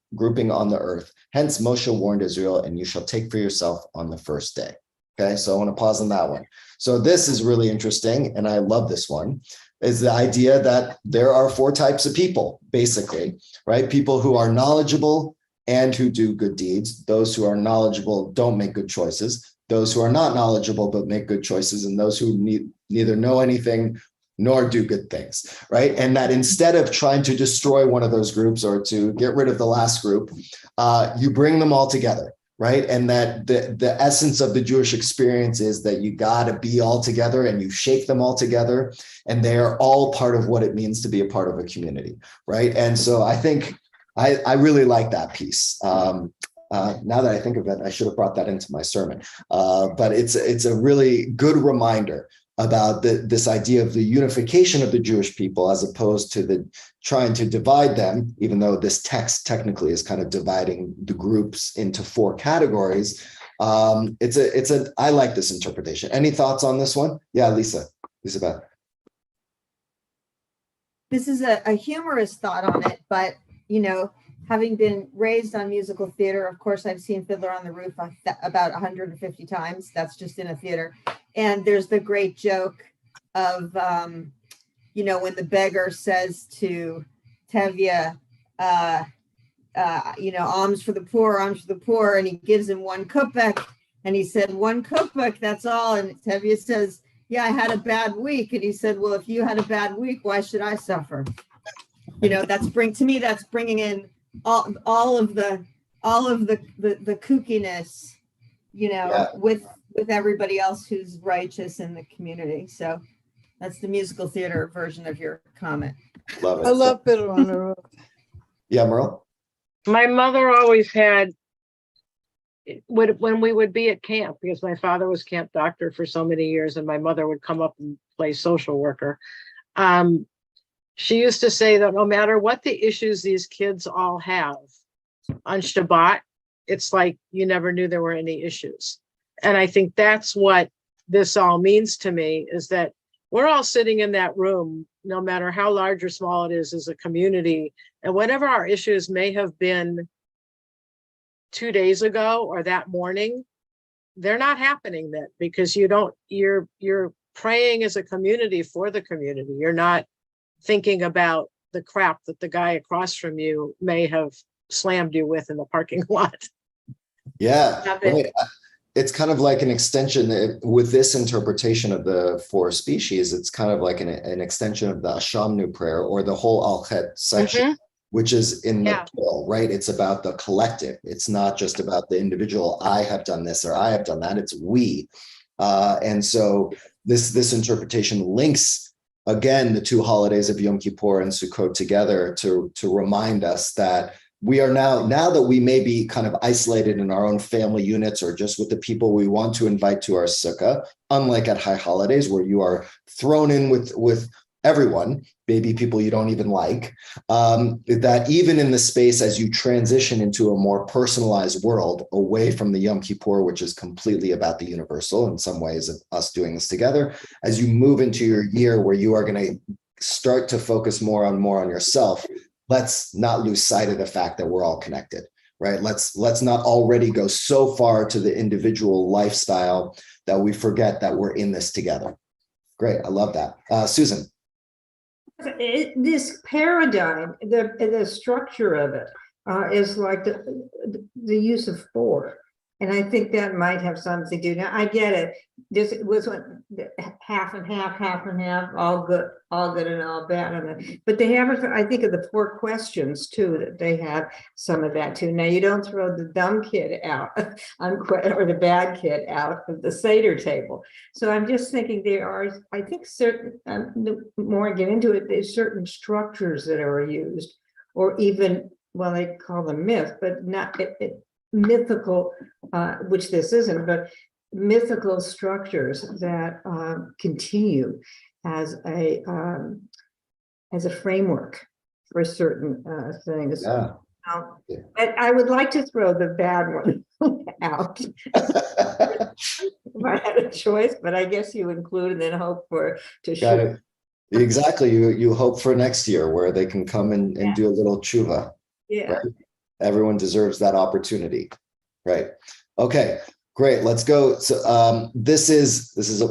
on the earth. Hence Moshe warned Israel, and you shall take for yourself on the first day. Okay, so I want to pause on that one. So this is really interesting, and I love this one, is the idea that there are 4 types of people, basically, right? People who are knowledgeable and who do good deeds. Those who are knowledgeable don't make good choices. Those who are not knowledgeable but make good choices, and those who neither know anything nor do good things, right? And that instead of trying to destroy one of those groups or to get rid of the last group, you bring them all together, right? And that the essence of the Jewish experience is that you got to be all together and you shake them all together, and they are all part of what it means to be a part of a community, right? And so I think I really like that piece. Now that I think of it, I should have brought that into my sermon, but it's a really good reminder about this idea of the unification of the Jewish people as opposed to the trying to divide them, even though this text technically is kind of dividing the groups into 4 categories. I like this interpretation. Any thoughts on this one? Yeah, Lisa Beth. This is a humorous thought on it, but having been raised on musical theater, of course, I've seen Fiddler on the Roof about 150 times. That's just in a theater. And there's the great joke of, when the beggar says to Tevye, alms for the poor, and he gives him 1 kopek, and he said, 1 kopek, that's all. And Tevye says, yeah, I had a bad week. And he said, well, if you had a bad week, why should I suffer? That's bringing in all of the kookiness, Yeah. with everybody else who's righteous in the community. So that's the musical theater version of your comment. Love it. I love Fiddler on the Roof. Yeah, Merle? My mother always had, when we would be at camp, because my father was camp doctor for so many years and my mother would come up and play social worker. She used to say that no matter what the issues these kids all have, on Shabbat, it's like you never knew there were any issues. And I think that's what this all means to me, is that we're all sitting in that room, no matter how large or small it is as a community, and whatever our issues may have been 2 days ago or that morning, they're not happening then, because you're praying as a community for the community. You're not thinking about the crap that the guy across from you may have slammed you with in the parking lot. Yeah, Love it. right. It's kind of like an extension with this interpretation of the 4 species. It's kind of like an extension of the Ashamnu prayer, or the whole Al-Chet section, which is in the plural, right? It's about the collective. It's not just about the individual. I have done this or I have done that. It's we. And so this interpretation links, again, the 2 holidays of Yom Kippur and Sukkot together to remind us that we are now that we may be kind of isolated in our own family units or just with the people we want to invite to our sukkah, unlike at high holidays where you are thrown in with everyone, maybe people you don't even like, that even in the space as you transition into a more personalized world away from the Yom Kippur, which is completely about the universal in some ways of us doing this together, as you move into your year where you are going to start to focus more on yourself, let's not lose sight of the fact that we're all connected, right? Let's not already go so far to the individual lifestyle that we forget that we're in this together. Great, I love that. Susan. This paradigm, the structure of it is like the use of 4. And I think that might have something to do. Now, I get it. This was half and half, all good and all bad. But they have, I think, of the 4 questions too, that they have some of that too. Now, you don't throw the dumb kid out or the bad kid out of the Seder table. So I'm just thinking there are, I think, certain, the more I get into it, there's certain structures that are used, or even, well, they call them myth, but not mythical, which this isn't, but mythical structures that continue as a framework for certain things. Yeah. But I would like to throw the bad one out if I had a choice, but I guess you include and then hope for to Got shoot. it. Exactly. You hope for next year where they can come and do a little tshuva. Yeah. Right? Everyone deserves that opportunity. Right. Okay, great. Let's go. So this is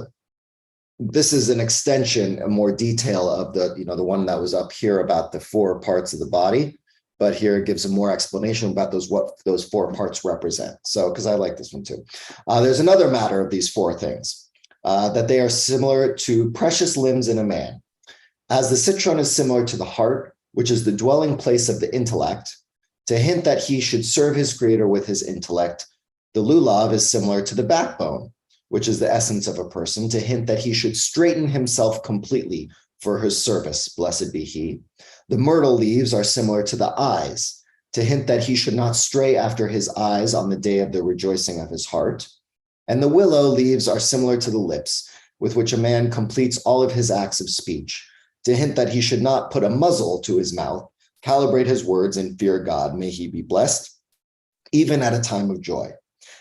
an extension, a more detail of the one that was up here about the 4 parts of the body, but here it gives a more explanation about what those 4 parts represent. So, because I like this one too. There's another matter of these 4 things, that they are similar to precious limbs in a man. As the citron is similar to the heart, which is the dwelling place of the intellect, to hint that he should serve his creator with his intellect, the lulav is similar to the backbone, which is the essence of a person, to hint that he should straighten himself completely for his service, blessed be he. The myrtle leaves are similar to the eyes, to hint that he should not stray after his eyes on the day of the rejoicing of his heart. And the willow leaves are similar to the lips, with which a man completes all of his acts of speech, to hint that he should not put a muzzle to his mouth, calibrate his words, and fear God, may he be blessed, even at a time of joy.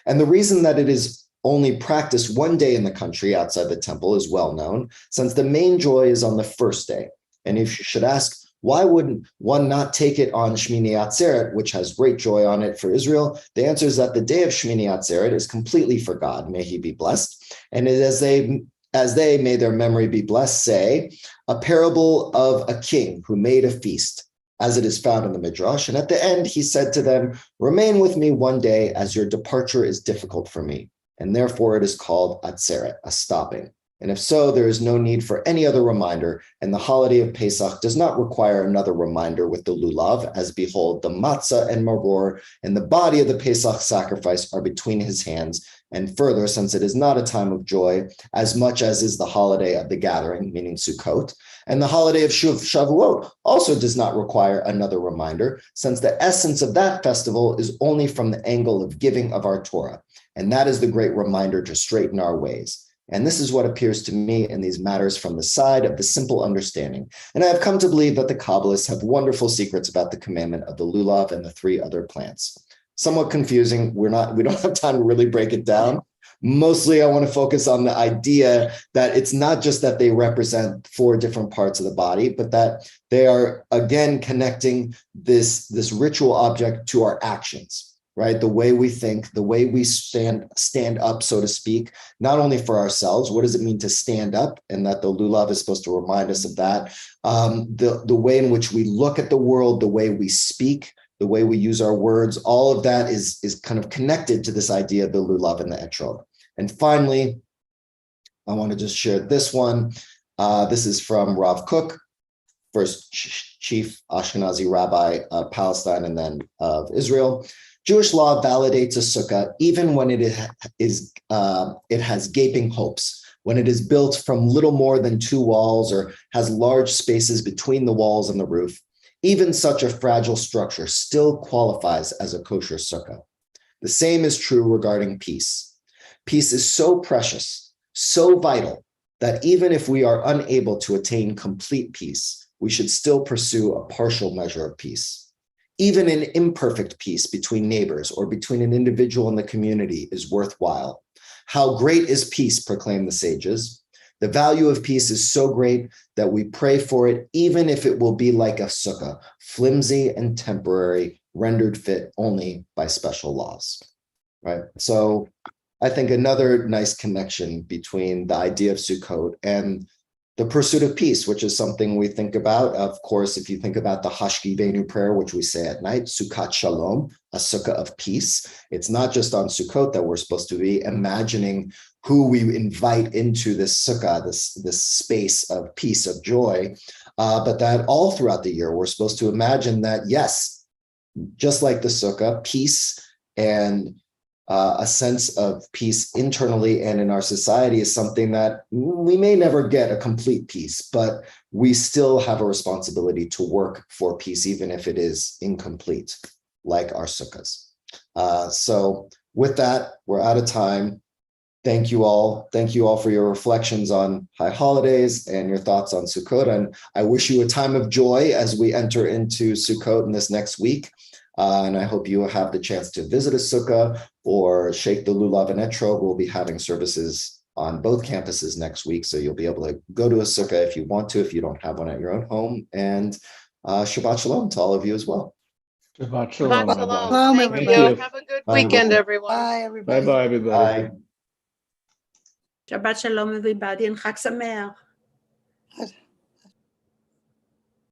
And the reason that it is only practiced one day in the country outside the temple is well known, since the main joy is on the first day. And if you should ask, why would one not take it on Shmini Atzeret, which has great joy on it for Israel? The answer is that the day of Shmini Atzeret is completely for God, may he be blessed. And as they, may their memory be blessed, say, a parable of a king who made a feast, as it is found in the Midrash. And at the end, he said to them, remain with me one day, as your departure is difficult for me. And therefore it is called Atzeret, a stopping. And if so, there is no need for any other reminder, and the holiday of Pesach does not require another reminder with the lulav, as behold, the matzah and maror and the body of the Pesach sacrifice are between his hands. And further, since it is not a time of joy, as much as is the holiday of the gathering, meaning Sukkot, and the holiday of Shavuot also does not require another reminder, since the essence of that festival is only from the angle of giving of our Torah. And that is the great reminder to straighten our ways. And this is what appears to me in these matters from the side of the simple understanding. And I have come to believe that the Kabbalists have wonderful secrets about the commandment of the lulav and the 3 other plants. Somewhat confusing. We don't have time to really break it down. Mostly, I want to focus on the idea that it's not just that they represent 4 different parts of the body, but that they are, again, connecting this ritual object to our actions, right? The way we think, the way we stand up, so to speak, not only for ourselves. What does it mean to stand up? And that the lulav is supposed to remind us of that. The way in which we look at the world, the way we speak, the way we use our words, all of that is kind of connected to this idea of the lulav and the etrog. And finally, I want to just share this one. This is from Rav Kook, first chief Ashkenazi rabbi of Palestine and then of Israel. Jewish law validates a sukkah even when it has gaping hopes, when it is built from little more than 2 walls or has large spaces between the walls and the roof. Even such a fragile structure still qualifies as a kosher sukkah. The same is true regarding peace. Peace is so precious, so vital, that even if we are unable to attain complete peace, we should still pursue a partial measure of peace. Even an imperfect peace between neighbors or between an individual and the community is worthwhile. How great is peace, proclaim the sages. The value of peace is so great that we pray for it, even if it will be like a sukkah, flimsy and temporary, rendered fit only by special laws, right? So I think another nice connection between the idea of Sukkot and the pursuit of peace, which is something we think about. Of course, if you think about the Hashkivenu prayer, which we say at night, Sukkot Shalom, a sukkah of peace. It's not just on Sukkot that we're supposed to be imagining who we invite into this sukkah, this space of peace, of joy, but that all throughout the year, we're supposed to imagine that, yes, just like the sukkah, peace and a sense of peace internally and in our society is something that we may never get a complete peace, but we still have a responsibility to work for peace, even if it is incomplete, like our sukkahs. So with that, we're out of time. Thank you all. Thank you all for your reflections on high holidays and your thoughts on Sukkot. And I wish you a time of joy as we enter into Sukkot in this next week. And I hope you will have the chance to visit a sukkah or shake the lulav and etrog. We'll be having services on both campuses next week. So you'll be able to go to a sukkah if you want to, if you don't have one at your own home. And Shabbat Shalom to all of you as well. Shabbat Shalom. Shabbat Rabbi. Shalom. Thank Thank you. you. Have a good Bye, weekend, everyone. everyone. Bye, everybody. Bye-bye, everybody. Bye. Shabbat Shalom, everybody, and Chag Sameach.